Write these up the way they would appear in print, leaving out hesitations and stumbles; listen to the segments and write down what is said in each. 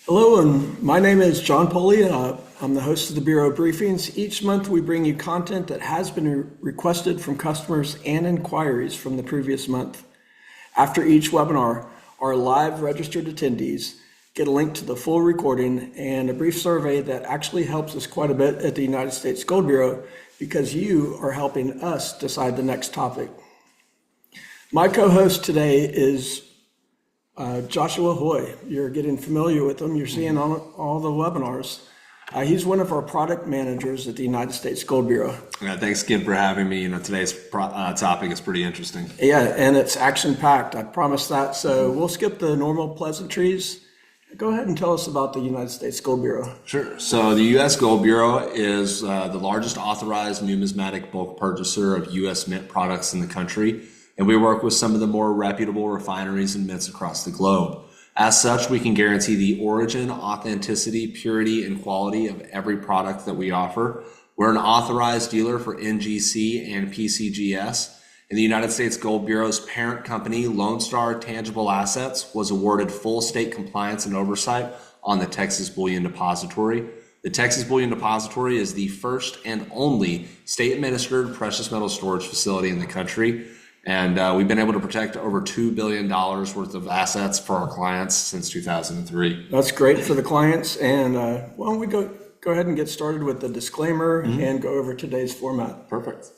Hello, and my name is John Poley, and I'm the host of the Bureau Briefings. Each month, we bring you content that has been requested from customers and inquiries from the previous month. After each webinar, our live registered attendees get a link to the full recording and a brief survey that actually helps us quite a bit at the United States Gold Bureau because you are helping us decide the next topic. My co-host today is Joshua Hoy. You're getting familiar with him. You're seeing all the webinars. He's one of our product managers at the United States Gold Bureau. Yeah, thanks again for having me. Today's topic is pretty interesting. Yeah, and it's action-packed. I promise that. So we'll skip the normal pleasantries. Go ahead and tell us about the United States Gold Bureau. Sure. So the U.S. Gold Bureau is the largest authorized numismatic bulk purchaser of U.S. mint products in the country. And we work with some of the more reputable refineries and mints across the globe. As such, we can guarantee the origin, authenticity, purity, and quality of every product that we offer. We're an authorized dealer for NGC and PCGS. And the United States Gold Bureau's parent company, Lone Star Tangible Assets, was awarded full state compliance and oversight on the Texas Bullion Depository. The Texas Bullion Depository is the first and only state-administered precious metal storage facility in the country. And we've been able to protect over $2 billion worth of assets for our clients since 2003. That's great for the clients. And why don't we go ahead and get started with the disclaimer and go over today's format. Perfect.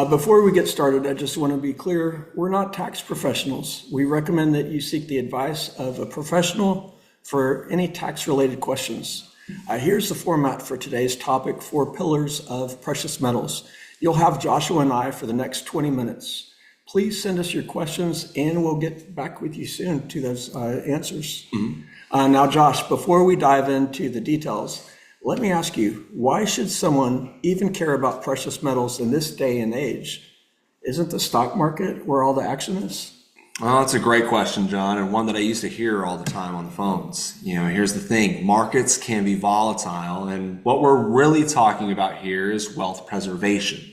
Before we get started, I just want to be clear, we're not tax professionals. We recommend that you seek the advice of a professional for any tax-related questions. Here's the format for today's topic, 4 pillars of precious metals. You'll have Joshua and I for the next 20 minutes. Please send us your questions and we'll get back with you soon to those answers. Now, Josh, before we dive into the details, let me ask you, why should someone even care about precious metals in this day and age? Isn't the stock market where all the action is? Well, that's a great question, John, and one that I used to hear all the time on the phones. Here's the thing. Markets can be volatile, and what we're really talking about here is wealth preservation.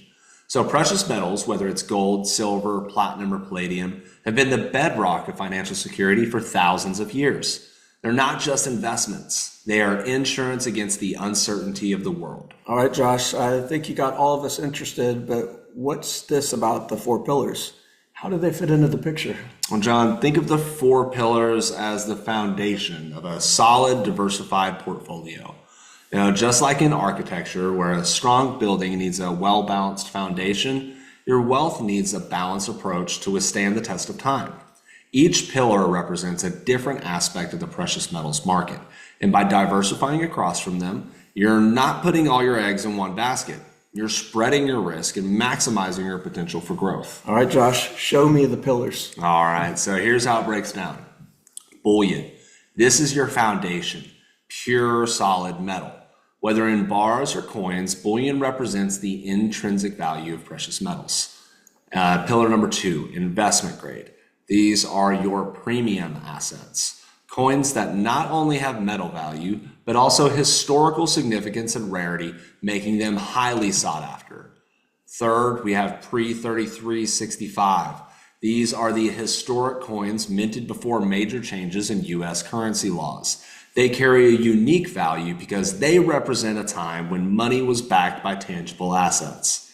So precious metals, whether it's gold, silver, platinum, or palladium, have been the bedrock of financial security for thousands of years. They're not just investments. They are insurance against the uncertainty of the world. All right, Josh, I think you got all of us interested, but what's this about the 4 pillars? How do they fit into the picture? Well, John, think of the 4 pillars as the foundation of a solid, diversified portfolio. Just like in architecture, where a strong building needs a well-balanced foundation, your wealth needs a balanced approach to withstand the test of time. Each pillar represents a different aspect of the precious metals market. And by diversifying across from them, you're not putting all your eggs in one basket. You're spreading your risk and maximizing your potential for growth. All right, Josh, show me the pillars. All right, so here's how it breaks down. Bullion. This is your foundation, pure solid metal. Whether in bars or coins, bullion represents the intrinsic value of precious metals. Pillar number 2, investment grade. These are your premium assets. Coins that not only have metal value, but also historical significance and rarity, making them highly sought after. Third, we have pre-3365. These are the historic coins minted before major changes in U.S. currency laws. They carry a unique value because they represent a time when money was backed by tangible assets.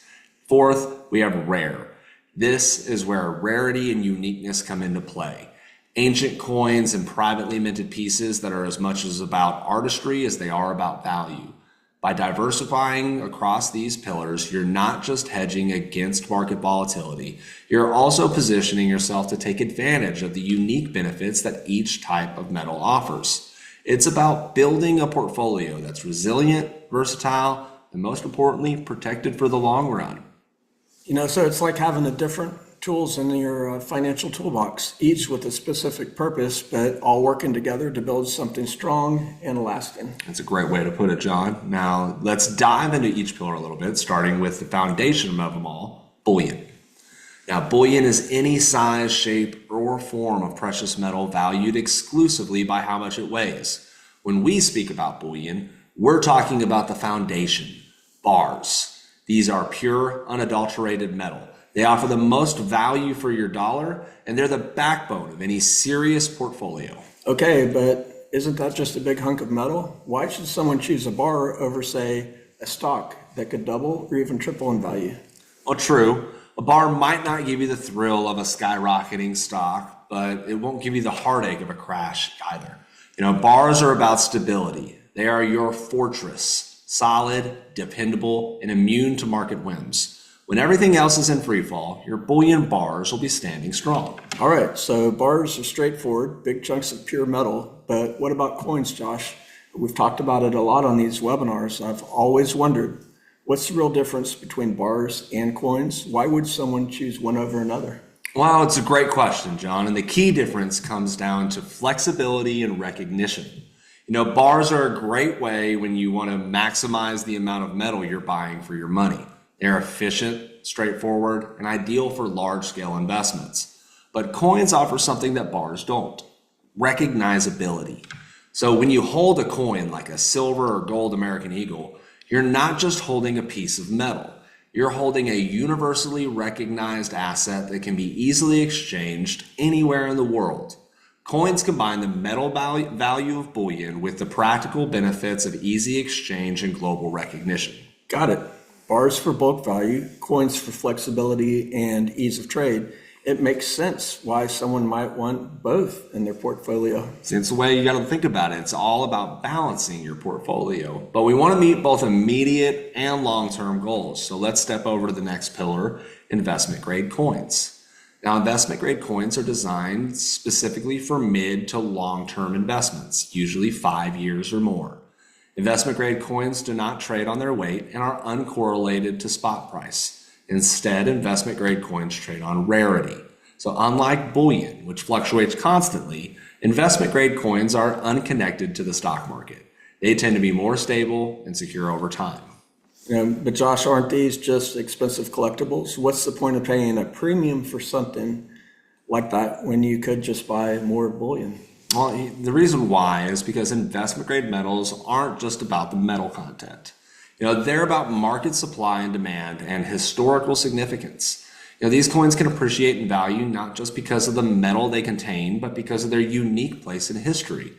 Fourth, we have rare. This is where rarity and uniqueness come into play. Ancient coins and privately minted pieces that are as much as about artistry as they are about value. By diversifying across these pillars, you're not just hedging against market volatility, you're also positioning yourself to take advantage of the unique benefits that each type of metal offers. It's about building a portfolio that's resilient, versatile, and most importantly, protected for the long run. So it's like having the different tools in your financial toolbox, each with a specific purpose, but all working together to build something strong and lasting. That's a great way to put it, John. Now, let's dive into each pillar a little bit, starting with the foundation of them all, bullion. Now, bullion is any size, shape, or form of precious metal valued exclusively by how much it weighs. When we speak about bullion, we're talking about the foundation, bars. These are pure, unadulterated metal. They offer the most value for your dollar, and they're the backbone of any serious portfolio. Okay, but isn't that just a big hunk of metal? Why should someone choose a bar over, say, a stock that could double or even triple in value? Well, true. A bar might not give you the thrill of a skyrocketing stock, but it won't give you the heartache of a crash either. Bars are about stability. They are your fortress, solid, dependable, and immune to market whims. When everything else is in free fall, your bullion bars will be standing strong. All right, so bars are straightforward, big chunks of pure metal, but what about coins, Josh? We've talked about it a lot on these webinars. I've always wondered, what's the real difference between bars and coins? Why would someone choose one over another? Well, it's a great question, John, and the key difference comes down to flexibility and recognition. Bars are a great way when you want to maximize the amount of metal you're buying for your money. They're efficient, straightforward, and ideal for large-scale investments. But coins offer something that bars don't: recognizability. So when you hold a coin like a silver or gold American Eagle, you're not just holding a piece of metal. You're holding a universally recognized asset that can be easily exchanged anywhere in the world. Coins combine the metal value of bullion with the practical benefits of easy exchange and global recognition. Got it. Bars for bulk value, coins for flexibility and ease of trade. It makes sense why someone might want both in their portfolio. See, it's the way you got to think about it. It's all about balancing your portfolio. But we want to meet both immediate and long-term goals. So let's step over to the next pillar, investment-grade coins. Now, investment-grade coins are designed specifically for mid to long-term investments, usually 5 years or more. Investment-grade coins do not trade on their weight and are uncorrelated to spot price. Instead, investment-grade coins trade on rarity. So unlike bullion, which fluctuates constantly, investment-grade coins are unconnected to the stock market. They tend to be more stable and secure over time. But Josh, aren't these just expensive collectibles? What's the point of paying a premium for something like that when you could just buy more bullion? Well, the reason why is because investment-grade metals aren't just about the metal content. They're about market supply and demand and historical significance. These coins can appreciate in value not just because of the metal they contain, but because of their unique place in history.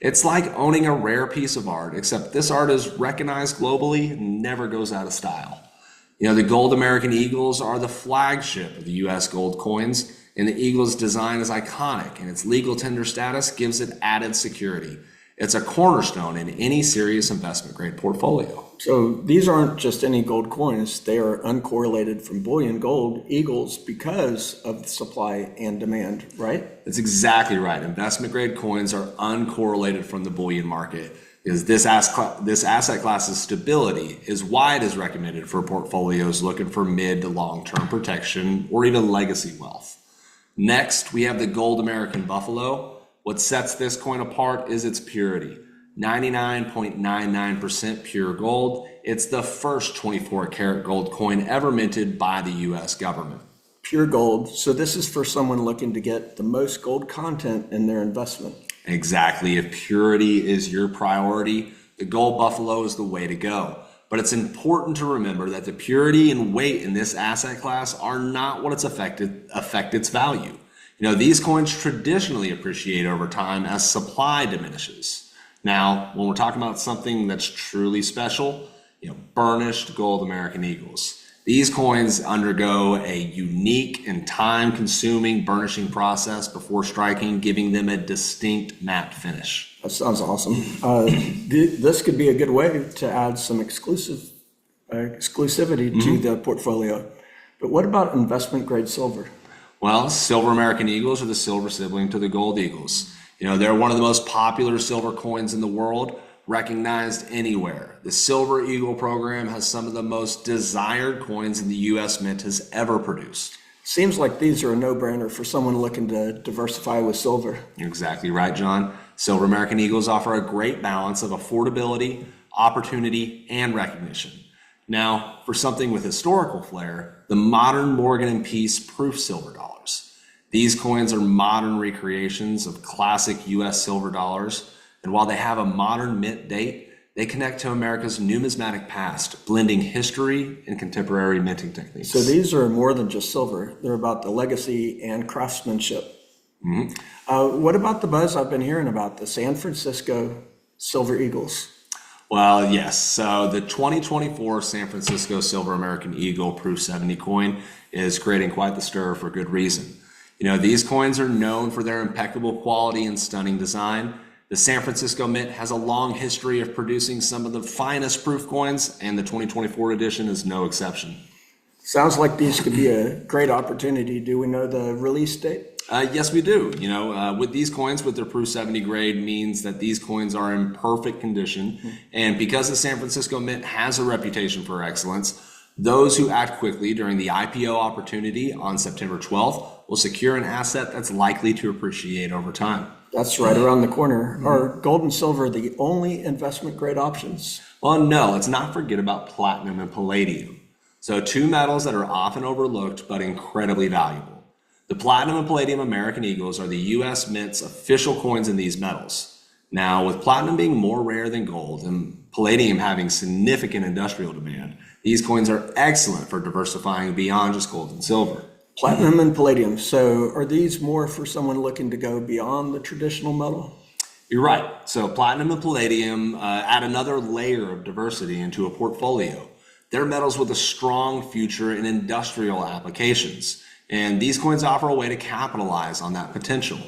It's like owning a rare piece of art, except this art is recognized globally and never goes out of style. The gold American Eagles are the flagship of the U.S. gold coins, and the Eagle's design is iconic, and its legal tender status gives it added security. It's a cornerstone in any serious investment-grade portfolio. So these aren't just any gold coins. They are uncorrelated from bullion gold Eagles because of the supply and demand, right? That's exactly right. Investment-grade coins are uncorrelated from the bullion market because this asset class's stability is why it is recommended for portfolios looking for mid to long-term protection or even legacy wealth. Next, we have the gold American Buffalo. What sets this coin apart is its purity. 99.99% pure gold. It's the first 24-karat gold coin ever minted by the U.S. government. Pure gold. So this is for someone looking to get the most gold content in their investment. Exactly. If purity is your priority, the gold Buffalo is the way to go. But it's important to remember that the purity and weight in this asset class are not what affect its value. These coins traditionally appreciate over time as supply diminishes. Now, when we're talking about something that's truly special, burnished gold American Eagles. These coins undergo a unique and time-consuming burnishing process before striking, giving them a distinct matte finish. That sounds awesome. This could be a good way to add some exclusivity to the portfolio. But what about investment-grade silver? Well, silver American Eagles are the silver sibling to the gold Eagles. They're one of the most popular silver coins in the world, recognized anywhere. The Silver Eagle program has some of the most desired coins in the U.S. Mint has ever produced. Seems like these are a no-brainer for someone looking to diversify with silver. You're exactly right, John. Silver American Eagles offer a great balance of affordability, opportunity, and recognition. Now, for something with historical flair, the modern Morgan & Peace proof silver dollars. These coins are modern recreations of classic U.S. silver dollars, and while they have a modern mint date, they connect to America's numismatic past, blending history and contemporary minting techniques. So these are more than just silver. They're about the legacy and craftsmanship. What about the buzz I've been hearing about the San Francisco Silver Eagles? Well, yes. So the 2024 San Francisco Silver American Eagle Proof 70 coin is creating quite the stir for good reason. These coins are known for their impeccable quality and stunning design. The San Francisco Mint has a long history of producing some of the finest proof coins, and the 2024 edition is no exception. Sounds like these could be a great opportunity. Do we know the release date? Yes, we do. With these coins, with their Proof 70 grade, means that these coins are in perfect condition. And because the San Francisco Mint has a reputation for excellence, those who act quickly during the IPO opportunity on September 12th will secure an asset that's likely to appreciate over time. That's right around the corner. Are gold and silver the only investment grade options? Well, no, let's not forget about platinum and palladium. So two metals that are often overlooked but incredibly valuable. The Platinum and Palladium American Eagles are the U.S. Mint's official coins in these metals. Now, with platinum being more rare than gold and palladium having significant industrial demand, these coins are excellent for diversifying beyond just gold and silver. Platinum and palladium. So are these more for someone looking to go beyond the traditional metal? You're right. So platinum and palladium add another layer of diversity into a portfolio. They're metals with a strong future in industrial applications. And these coins offer a way to capitalize on that potential.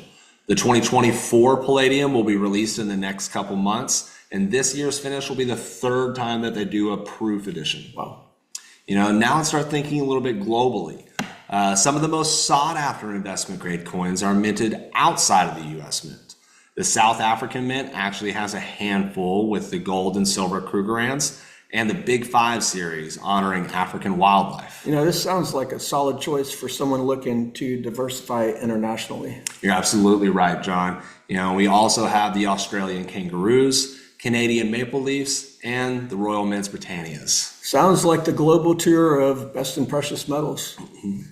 The 2024 Palladium will be released in the next couple months, and this year's finish will be the third time that they do a proof edition. Wow. Now let's start thinking a little bit globally. Some of the most sought after investment grade coins are minted outside of the US Mint. The South African Mint actually has a handful with the gold and silver Krugerrands, and the Big Five series honoring African wildlife. This sounds like a solid choice for someone looking to diversify internationally. You're absolutely right, John. We also have the Australian kangaroos, Canadian maple leafs, and the Royal Mints Britannias. Sounds like the global tour of best in precious metals.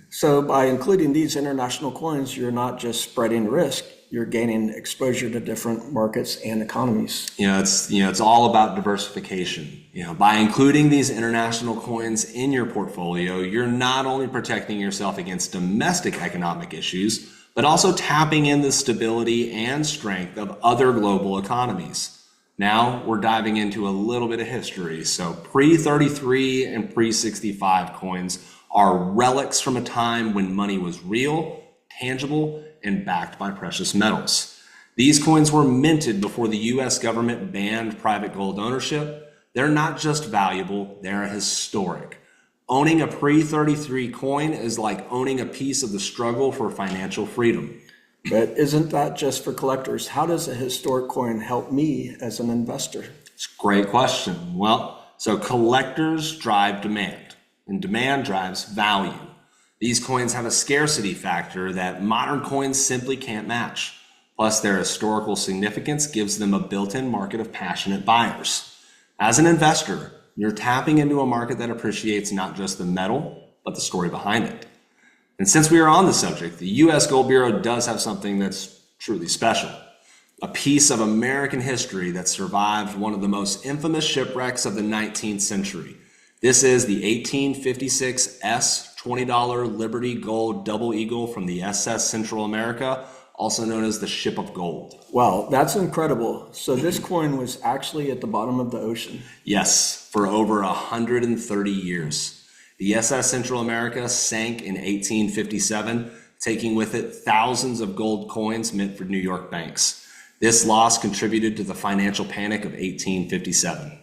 So by including these international coins, you're not just spreading risk, you're gaining exposure to different markets and economies. It's all about diversification. By including these international coins in your portfolio, you're not only protecting yourself against domestic economic issues, but also tapping in the stability and strength of other global economies. Now we're diving into a little bit of history. So pre-33 and pre-65 coins are relics from a time when money was real, tangible, and backed by precious metals. These coins were minted before the US government banned private gold ownership. They're not just valuable, they're historic. Owning a pre-33 coin is like owning a piece of the struggle for financial freedom. But isn't that just for collectors? How does a historic coin help me as an investor? It's a great question. So collectors drive demand, and demand drives value. These coins have a scarcity factor that modern coins simply can't match. Plus, their historical significance gives them a built-in market of passionate buyers. As an investor, you're tapping into a market that appreciates not just the metal, but the story behind it. And since we are on the subject, the U.S. Gold Bureau does have something that's truly special. A piece of American history that survived one of the most infamous shipwrecks of the 19th century. This is the 1856 $20 Liberty Gold Double Eagle from the SS Central America, also known as the Ship of Gold. Wow, that's incredible. So this coin was actually at the bottom of the ocean? Yes, for over 130 years. The SS Central America sank in 1857, taking with it thousands of gold coins meant for New York banks. This loss contributed to the financial panic of 1857.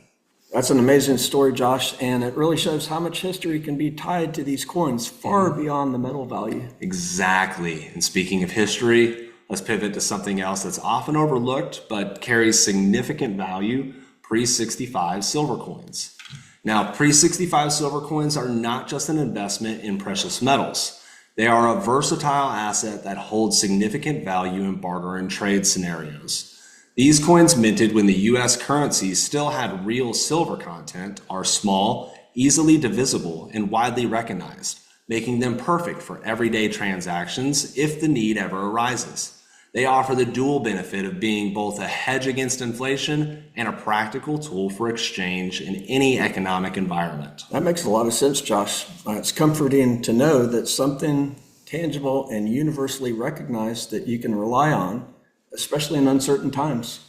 That's an amazing story, Josh, and it really shows how much history can be tied to these coins far beyond the metal value. Exactly. And speaking of history, let's pivot to something else that's often overlooked but carries significant value, pre-65 silver coins. Now, pre-65 silver coins are not just an investment in precious metals. They are a versatile asset that holds significant value in barter and trade scenarios. These coins minted when the US currency still had real silver content are small, easily divisible, and widely recognized, making them perfect for everyday transactions if the need ever arises. They offer the dual benefit of being both a hedge against inflation and a practical tool for exchange in any economic environment. That makes a lot of sense, Josh. It's comforting to know that something tangible, and universally recognized that you can rely on, especially in uncertain times.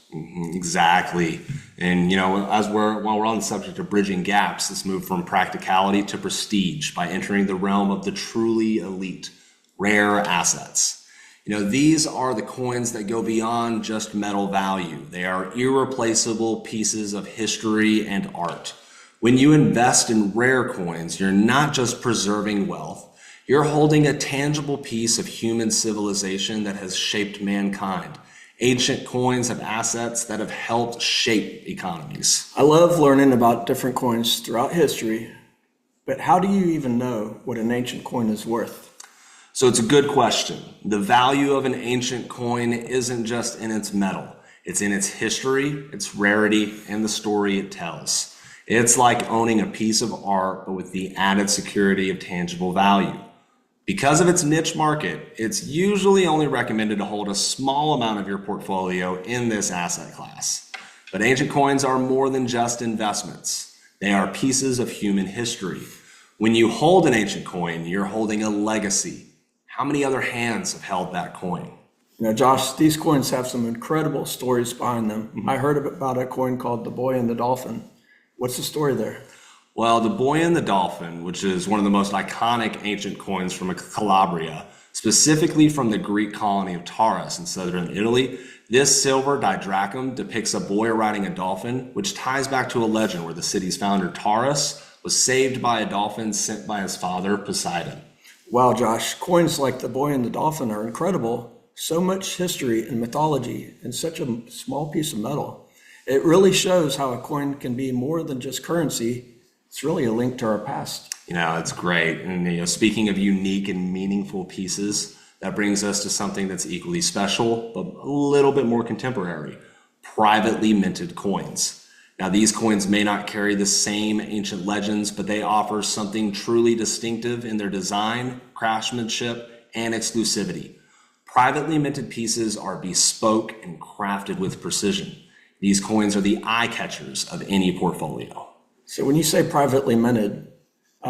Exactly. And, while we're on the subject of bridging gaps, let's move from practicality to prestige by entering the realm of the truly elite, rare assets. These are the coins that go beyond just metal value. They are irreplaceable pieces of history and art. When you invest in rare coins, you're not just preserving wealth, you're holding a tangible piece of human civilization that has shaped mankind. Ancient coins have assets that have helped shape economies. I love learning about different coins throughout history, but how do you even know what an ancient coin is worth? So it's a good question. The value of an ancient coin isn't just in its metal. It's in its history, its rarity, and the story it tells. It's like owning a piece of art, but with the added security of tangible value. Because of its niche market, it's usually only recommended to hold a small amount of your portfolio in this asset class. But ancient coins are more than just investments. They are pieces of human history. When you hold an ancient coin, you're holding a legacy. How many other hands have held that coin? Josh, these coins have some incredible stories behind them. I heard about a coin called the Bullion the Dolphin. What's the story there? Well, the Bullion the Dolphin, which is one of the most iconic ancient coins from Calabria, specifically from the Greek colony of Taurus in southern Italy, this silver didrachum depicts a boy riding a dolphin, which ties back to a legend where the city's founder, Taurus, was saved by a dolphin sent by his father, Poseidon. Wow, Josh, coins like the Bullion the Dolphin are incredible. So much history and mythology in such a small piece of metal. It really shows how a coin can be more than just currency. It's really a link to our past. It's great. And speaking of unique and meaningful pieces, that brings us to something that's equally special, but a little bit more contemporary: privately minted coins. Now, these coins may not carry the same ancient legends, but they offer something truly distinctive in their design, craftsmanship, and exclusivity. Privately minted pieces are bespoke and crafted with precision. These coins are the eye catchers of any portfolio. So when you say privately minted,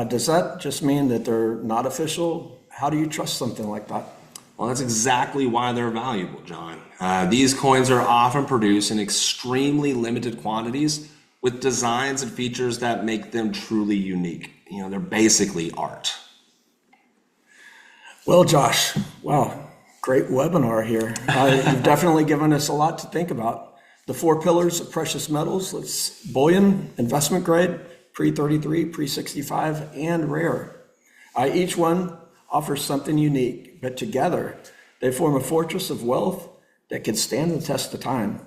does that just mean that they're not official? How do you trust something like that? Well, that's exactly why they're valuable, John. These coins are often produced in extremely limited quantities with designs and features that make them truly unique. They're basically art. Well, Josh, wow, great webinar here. You've definitely given us a lot to think about. The 4 pillars of precious metals: it's bullion, investment grade, pre-33, pre-65, and rare. Each one offers something unique, but together they form a fortress of wealth that can stand the test of time.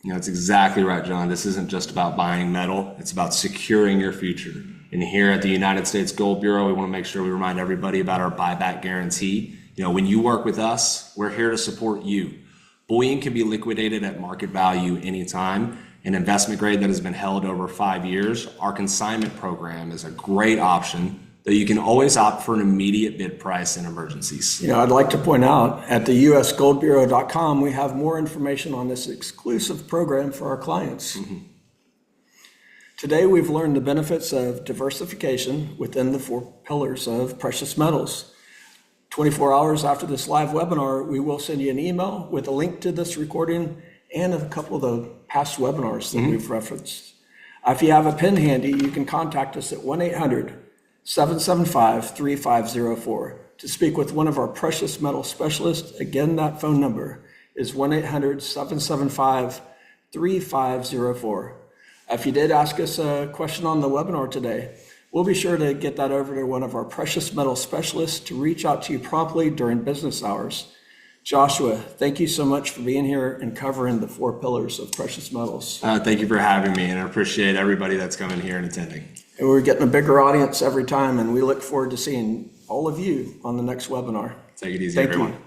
That's exactly right, John. This isn't just about buying metal. It's about securing your future. And here at the United States Gold Bureau, we want to make sure we remind everybody about our buyback guarantee. When you work with us, we're here to support you. Bullion can be liquidated at market value anytime. An investment grade that has been held over 5 years, our consignment program is a great option, though you can always opt for an immediate bid price in emergencies. I'd like to point out at the usgoldbureau.com, we have more information on this exclusive program for our clients. Today, we've learned the benefits of diversification within the 4 pillars of precious metals. 24 hours after this live webinar, we will send you an email with a link to this recording and a couple of the past webinars that we've referenced. If you have a pen handy, you can contact us at 1-800-775-3504 to speak with one of our precious metal specialists. Again, that phone number is 1-800-775-3504. If you did ask us a question on the webinar today, we'll be sure to get that over to one of our precious metal specialists to reach out to you promptly during business hours. Joshua, thank you so much for being here and covering the 4 pillars of precious metals. Thank you for having me, and I appreciate everybody that's coming here and attending. And we're getting a bigger audience every time, and we look forward to seeing all of you on the next webinar. Take it easy, Thank everyone. you.